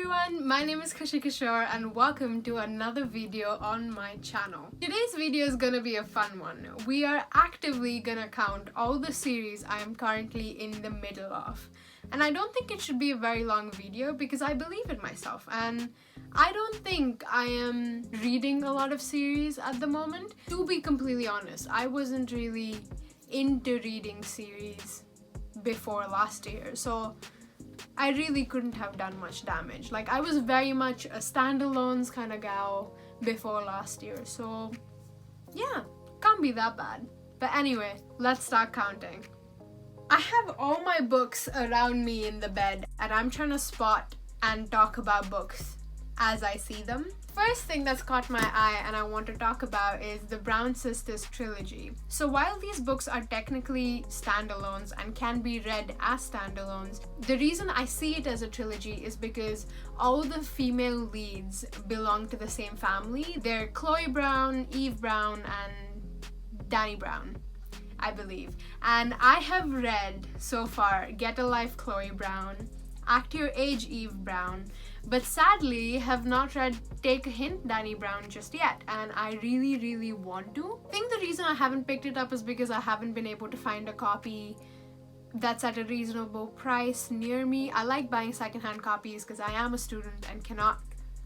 everyone, my name is Khushi and welcome to another video on my channel. Today's video is gonna be a fun one. We are actively gonna count all the series I am currently in the middle of. And I don't think it should be a very long video because I believe in myself and I don't think I am reading a lot of series at the moment. To be completely honest, I wasn't really into reading series before last year, so I really couldn't have done much damage. Like, I was very much a standalones kind of gal before last year, so yeah, can't be that bad. But anyway, let's start counting. I have all my books around me in the bed and I'm trying to spot and talk about books as I see them. First thing that's caught my eye and I want to talk about is the Brown Sisters trilogy. So while these books are technically standalones and can be read as standalones, the reason I see it as a trilogy is because all the female leads belong to the same family. They're Chloe Brown, Eve Brown, and Dani Brown, I believe. And I have read so far Get a Life Chloe Brown, Act Your Age Eve Brown, but sadly have not read Take a Hint Dani Brown just yet, and I really want to. I think the reason I haven't picked it up is because I haven't been able to find a copy that's at a reasonable price near me. I like buying secondhand copies because I am a student and cannot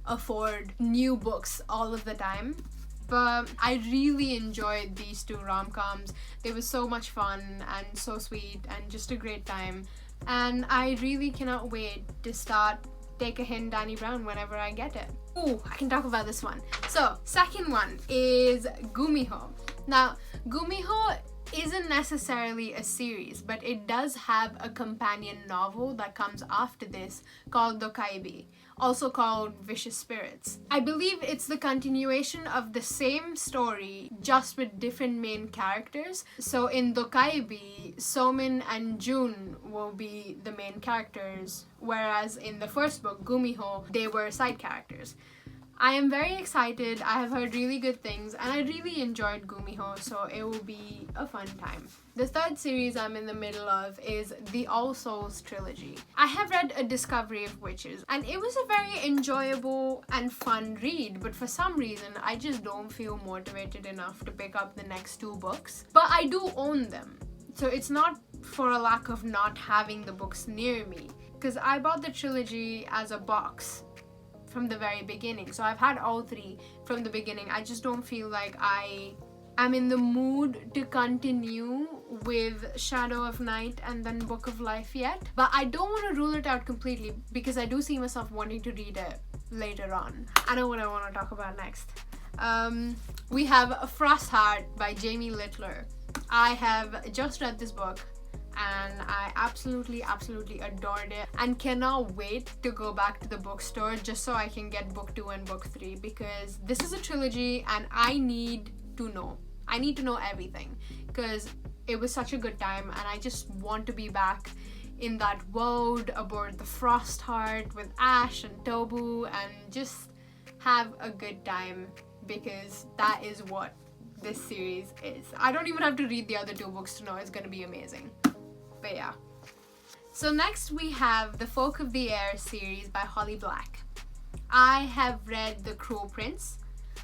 afford new books all of the time. But I really enjoyed these two rom-coms. They were so much fun and so sweet and just a great time. And I really cannot wait to start Take a Hint Dani Brown whenever I get it. Ooh, I can talk about this one. So, second one is Gumiho. Now, Gumiho isn't necessarily a series, but it does have a companion novel that comes after this called Dokaibi, also called Vicious Spirits. I believe it's the continuation of the same story, just with different main characters. So in Dokaibi, Somin and Jun will be the main characters, whereas in the first book, Gumiho, they were side characters. I am very excited. I have heard really good things and I really enjoyed Gumiho, so it will be a fun time. The third series I'm in the middle of is the Souls Trilogy. I have read A Discovery of Witches and it was a very enjoyable and fun read, but for some reason I just don't feel motivated enough to pick up the next two books. But I do own them, so it's not for a lack of not having the books near me, because I bought the trilogy as a box from the very beginning, so I've had all three from the beginning. I just don't feel like I am in the mood to continue with Shadow of Night and then Book of Life yet, but I don't want to rule it out completely because I do see myself wanting to read it later on. I know what I want to talk about next. We have Frostheart by Jamie Littler. I have just read this book and I absolutely adored it and cannot wait to go back to the bookstore just so I can get book 2 and book 3, because this is a trilogy and I need to know everything because it was such a good time and I just want to be back in that world aboard the Frostheart with Ash and Tobu and just have a good time, because that is what this series is. I don't even have to read the other two books to know it's gonna be amazing. But yeah. So next we have the Folk of the Air series by Holly Black. I have read The Cruel Prince.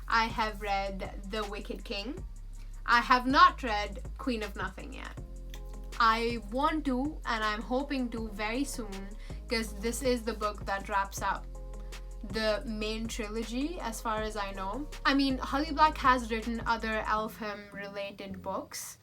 I have read The Wicked King. I have not read Queen of Nothing yet. I want to, and I'm hoping to very soon, because this is the book that wraps up the main trilogy as far as I know. I mean, Holly Black has written other Elfham related books,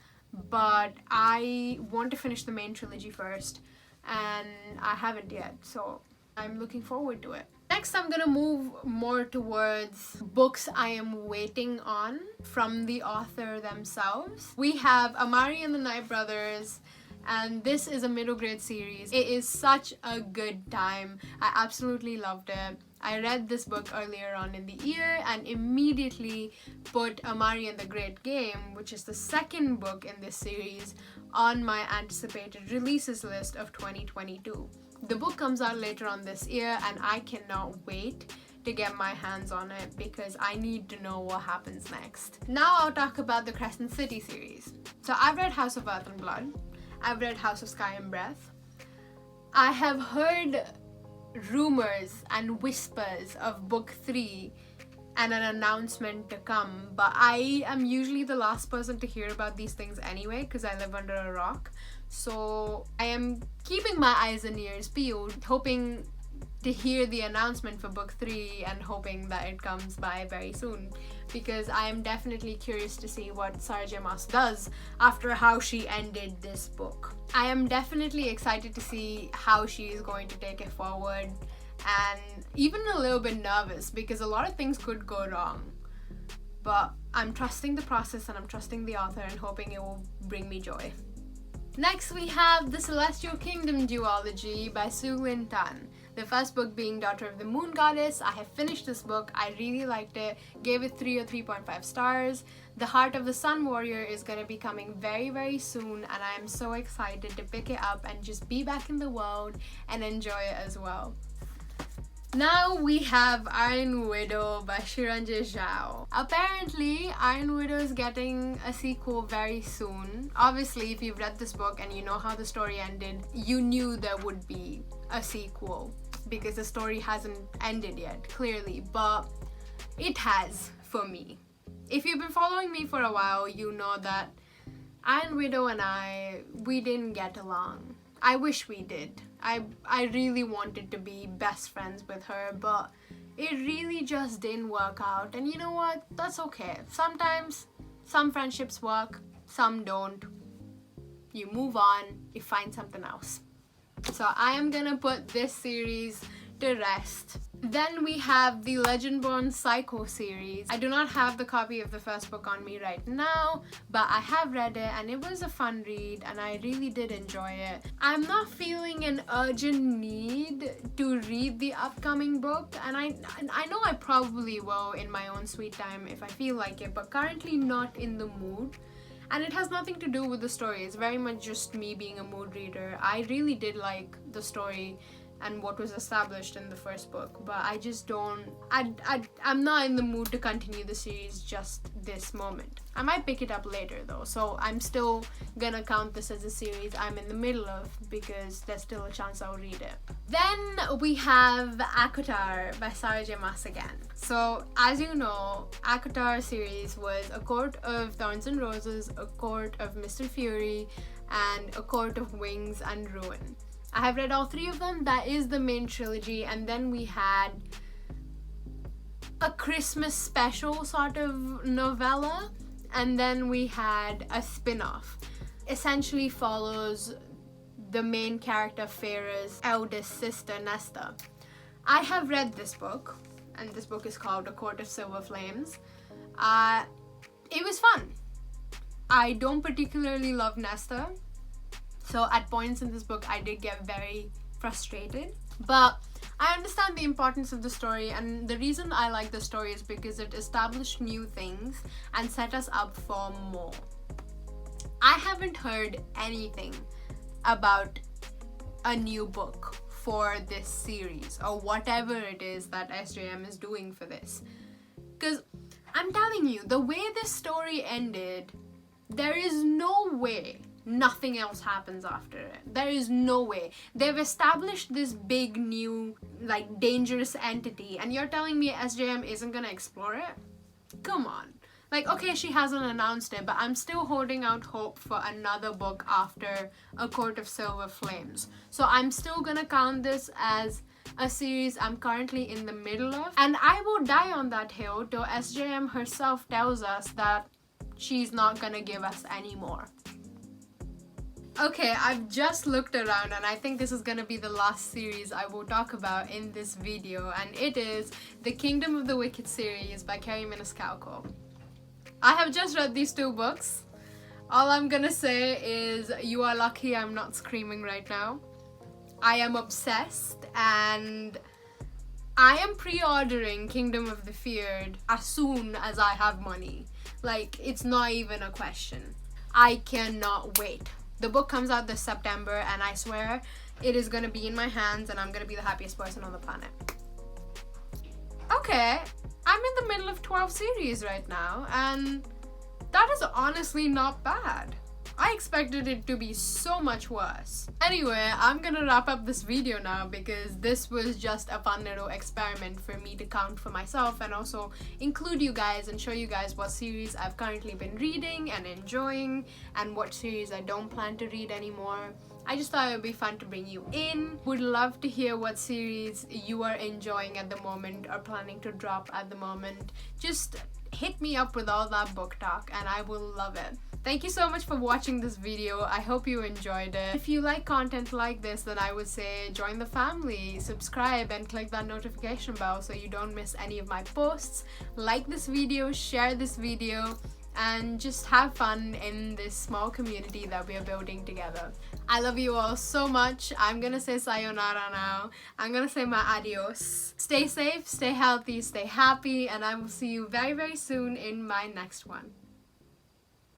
but I want to finish the main trilogy first and I haven't yet, so I'm looking forward to it. Next, I'm gonna move more towards books I am waiting on from the author themselves. We have Amari and the Night Brothers, and this is a middle grade series. It is such a good time. I absolutely loved it. I read this book earlier on in the year and immediately put Amari and the Great Game, which is the second book in this series, on my anticipated releases list of 2022. The book comes out later on this year and I cannot wait to get my hands on it because I need to know what happens next. Now I'll talk about the Crescent City series. So I've read House of Earth and Blood. I've read House of Sky and Breath. I have heard rumors and whispers of book 3 and an announcement to come, but I am usually the last person to hear about these things anyway because I live under a rock. So I am keeping my eyes and ears peeled, hoping to hear the announcement for book 3 and hoping that it comes by very soon, because I am definitely curious to see what Sarah J. Maas does after how she ended this book. I am definitely excited to see how she is going to take it forward, and even a little bit nervous because a lot of things could go wrong. But I'm trusting the process and I'm trusting the author and hoping it will bring me joy. Next we have The Celestial Kingdom Duology by Lynn Tan. The first book being Daughter of the Moon Goddess. I have finished this book. I really liked it. Gave it 3 or 3.5 stars. The Heart of the Sun Warrior is going to be coming very, very soon, and I am so excited to pick it up and just be back in the world and enjoy it as well. Now we have Iron Widow by Xiran Zhao. Apparently, Iron Widow is getting a sequel very soon. Obviously, if you've read this book and you know how the story ended, you knew there would be a sequel because the story hasn't ended yet, clearly, but it has for me. If you've been following me for a while, you know that Iron Widow and we didn't get along. I wish we did. I really wanted to be best friends with her, but it really just didn't work out. And you know what? That's okay. Sometimes some friendships work, some don't. You move on, you find something else. So I am gonna put this series to rest. Then we have the Legendborn Psycho series. I do not have the copy of the first book on me right now, but I have read it and it was a fun read and I really did enjoy it. I'm not feeling an urgent need to read the upcoming book, and I know I probably will in my own sweet time if I feel like it, but currently not in the mood. And it has nothing to do with the story. It's very much just me being a mood reader. I really did like the story and what was established in the first book, but I just don't, I'm not in the mood to continue the series just this moment. I might pick it up later though, so I'm still gonna count this as a series I'm in the middle of because there's still a chance I'll read it. Then we have ACOTAR by Sarah J. Maas again. So as you know, ACOTAR series was A Court of Thorns and Roses, A Court of Mr. Fury, and A Court of Wings and Ruin. I have read all 3 of them. That is the main trilogy. And then we had a Christmas special sort of novella. And then we had a spin-off. Essentially follows the main character Feyre's eldest sister Nesta. I have read this book. And this book is called A Court of Silver Flames. It was fun. I don't particularly love Nesta. So at points in this book, I did get very frustrated. But I understand the importance of the story, and the reason I like the story is because it established new things and set us up for more. I haven't heard anything about a new book for this series or whatever it is that SJM is doing for this. Because I'm telling you, the way this story ended, there is no way nothing else happens after it. There is no way. They've established this big new, like, dangerous entity, and you're telling me SJM isn't gonna explore it? Come on. Like, okay, she hasn't announced it, but I'm still holding out hope for another book after A Court of Silver Flames. So I'm still gonna count this as a series I'm currently in the middle of, and I will die on that hill till SJM herself tells us that she's not gonna give us any more. Okay, I've just looked around and I think this is gonna be the last series I will talk about in this video, and it is the Kingdom of the Wicked series by Kerri Maniscalco. I have just read these 2 books. All I'm gonna say is you are lucky I'm not screaming right now. I am obsessed and I am pre-ordering Kingdom of the Feared as soon as I have money. Like, it's not even a question. I cannot wait. The book comes out this September and I swear it is gonna be in my hands and I'm gonna be the happiest person on the planet. Okay, I'm in the middle of 12 series right now and that is honestly not bad. I expected it to be so much worse. Anyway, I'm gonna wrap up this video now because this was just a fun little experiment for me to count for myself and also include you guys and show you guys what series I've currently been reading and enjoying and what series I don't plan to read anymore. I just thought it would be fun to bring you in. Would love to hear what series you are enjoying at the moment or planning to drop at the moment. Just hit me up with all that book talk and I will love it. Thank you so much for watching this video. I hope you enjoyed it. If you like content like this, then I would say join the family, subscribe and click that notification bell so you don't miss any of my posts. Like this video, share this video, and just have fun in this small community that we are building together. I love you all so much. I'm gonna say sayonara now. I'm gonna say my adios. Stay safe, stay healthy, stay happy, and I will see you very, very soon in my next one.